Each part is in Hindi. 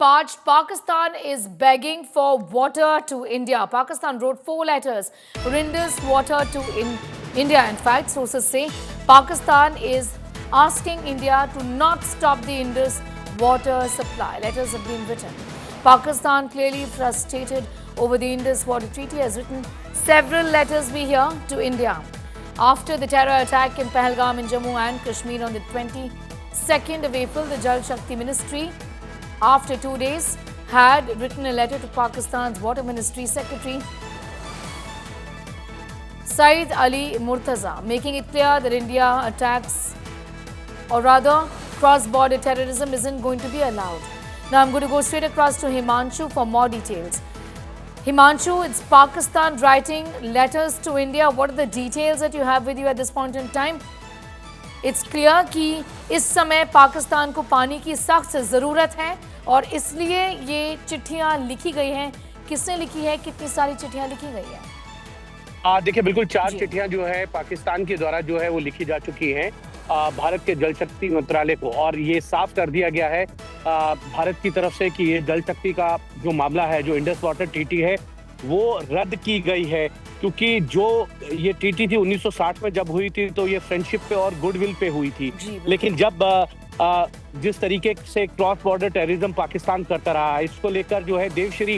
Parched, Pakistan is begging for water to India. Pakistan wrote 4 letters for Indus water to India. In fact, sources say Pakistan is asking India to not stop the Indus water supply. Letters have been written. Pakistan, clearly frustrated over the Indus water treaty, has written several letters we hear to India. After the terror attack in Pahalgam in Jammu and Kashmir on the 22nd of April, the Jal Shakti Ministry, after 2 days, had written a letter to Pakistan's Water Ministry Secretary Saeed Ali Murtaza, making it clear that India attacks, or rather cross-border terrorism, isn't going to be allowed. Now I'm going to go straight across to Himanshu for more details. Himanshu, it's Pakistan writing letters to India. What are the details that you have with you at this point in time? It's clear कि इस समय पाकिस्तान को पानी की सख्त ज़रूरत है और इसलिए ये चिट्ठियां लिखी गई हैं। किसने लिखी है, कितनी सारी चिट्ठियां लिखी गई हैं? देखिए, बिल्कुल 4 चिट्ठियां जो है पाकिस्तान के द्वारा जो है वो लिखी जा चुकी हैं भारत के जल शक्ति मंत्रालय को, और ये साफ कर दिया गया है भारत की तरफ से कि ये जल शक्ति का जो मामला है, जो इंडस वाटर ट्रीटी है, वो रद्द की गई है। क्योंकि जो ये ट्रीटी थी 1960 में जब हुई थी तो ये फ्रेंडशिप पे और गुडविल पे हुई थी, लेकिन जब जिस तरीके से क्रॉस बॉर्डर टेररिज्म पाकिस्तान करता रहा, इसको लेकर जो है देवश्री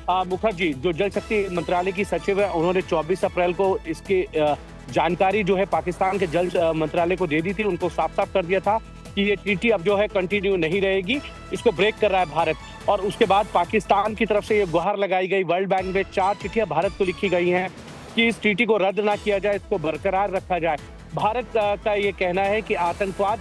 मुखर्जी, जो जल शक्ति मंत्रालय की सचिव है, उन्होंने 24 अप्रैल को इसकी जानकारी जो है पाकिस्तान के जल मंत्रालय को दे दी थी। उनको साफ साफ कर दिया था कि ये ट्रीटी अब जो है कंटिन्यू नहीं रहेगी, इसको ब्रेक कर रहा है भारत। और उसके बाद पाकिस्तान की तरफ से ये गुहार लगाई गई, वर्ल्ड बैंक में 4 चिट्ठियां भारत को लिखी गई हैं कि इस ट्रीटी को रद्द ना किया जाए, इसको बरकरार रखा जाए। भारत का ये कहना है कि आतंकवाद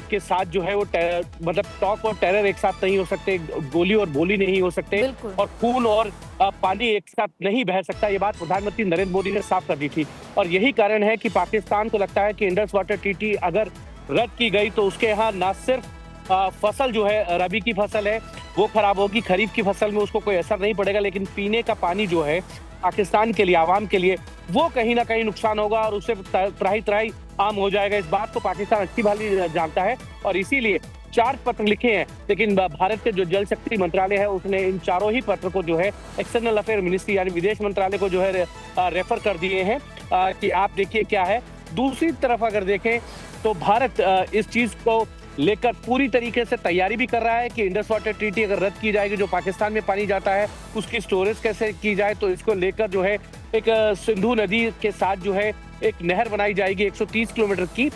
के साथ जो है वो मतलब टॉक और टेरर एक साथ नहीं हो सकते, गोली और बोली नहीं हो सकते, और खून और पानी एक साथ नहीं बह सकता। ये बात प्रधानमंत्री नरेंद्र मोदी ने साफ कर दी थी, और यही कारण है कि पाकिस्तान को लगता है कि इंडस वाटर ट्रीटी अगर रद्द की गई तो उसके यहाँ न सिर्फ फसल जो है रबी की फसल है वो खराब होगी, खरीफ की फसल में उसको कोई असर नहीं पड़ेगा, लेकिन पीने का पानी जो है पाकिस्तान के लिए, आवाम के लिए, वो कहीं ना कहीं नुकसान होगा और उससे त्राही त्राही आम हो जाएगा। इस बात को पाकिस्तान अच्छी भाली जानता है और इसीलिए 4 पत्र लिखे हैं। लेकिन भारत के जो जल शक्ति मंत्रालय है उसने इन चारों ही पत्र को जो है एक्सटर्नल अफेयर मिनिस्ट्री यानी विदेश मंत्रालय को जो है रेफर कर दिए हैं कि आप देखिए क्या है। दूसरी तरफ अगर देखें तो भारत इस चीज को लेकर पूरी तरीके से तैयारी भी कर रहा है कि इंडस वाटर ट्रीटी अगर रद्द की जाएगी, जो पाकिस्तान में पानी जाता है उसकी स्टोरेज कैसे की जाए, तो इसको लेकर जो है एक सिंधु नदी के साथ जो है एक नहर बनाई जाएगी 130 किलोमीटर की,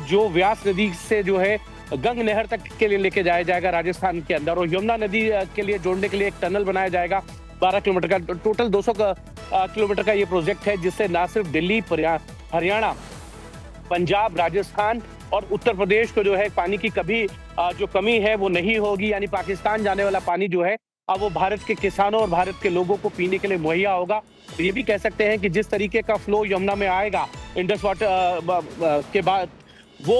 जो व्यास नदी से जो है गंग नहर तक के लिए लेके जाया जाएगा राजस्थान के अंदर, और यमुना नदी के लिए जोड़ने के लिए एक टनल बनाया जाएगा 12 किलोमीटर का। टोटल 200 किलोमीटर का ये प्रोजेक्ट है, जिससे न सिर्फ दिल्ली, हरियाणा, पंजाब, राजस्थान और उत्तर प्रदेश को जो है पानी की कभी जो कमी है वो नहीं होगी, यानी पाकिस्तान जाने वाला पानी जो है अब वो भारत के किसानों और भारत के लोगों को पीने के लिए मुहैया होगा। तो ये भी कह सकते हैं कि जिस तरीके का फ्लो यमुना में आएगा इंडस वाटर के बाद, वो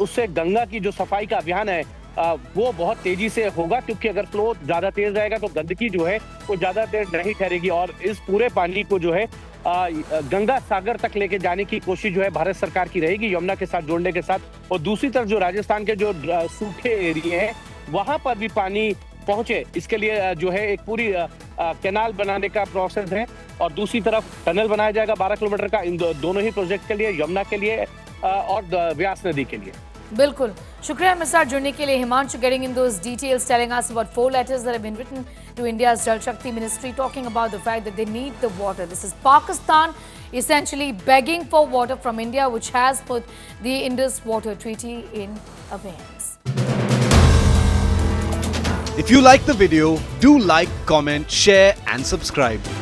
उससे गंगा की जो सफाई का अभियान है वो बहुत तेजी से होगा, क्योंकि अगर फ्लो ज्यादा तेज रहेगा तो गंदगी जो है वो ज्यादा देर नहीं ठहरेगी, और इस पूरे पानी को जो है गंगा सागर तक लेके जाने की कोशिश जो है भारत सरकार की रहेगी, यमुना के साथ जोड़ने के साथ। और दूसरी तरफ जो राजस्थान के जो सूखे एरिया है वहां पर भी पानी पहुंचे, इसके लिए जो है एक पूरी कैनाल बनाने का प्रोसेस है, और दूसरी तरफ टनल बनाया जाएगा 12 किलोमीटर का, इन दोनों ही प्रोजेक्ट के लिए, यमुना के लिए और व्यास नदी के लिए। बिल्कुल, शुक्रिया हमारे साथ जुड़ने के लिए Himanshu, getting in those details, telling us about 4 letters that have been written to India's Jal Shakti Ministry talking about the fact that they need the water. This is Pakistan essentially begging for water from India, which has put the Indus Water Treaty in abeyance. If you like the video, do like, comment, share and subscribe.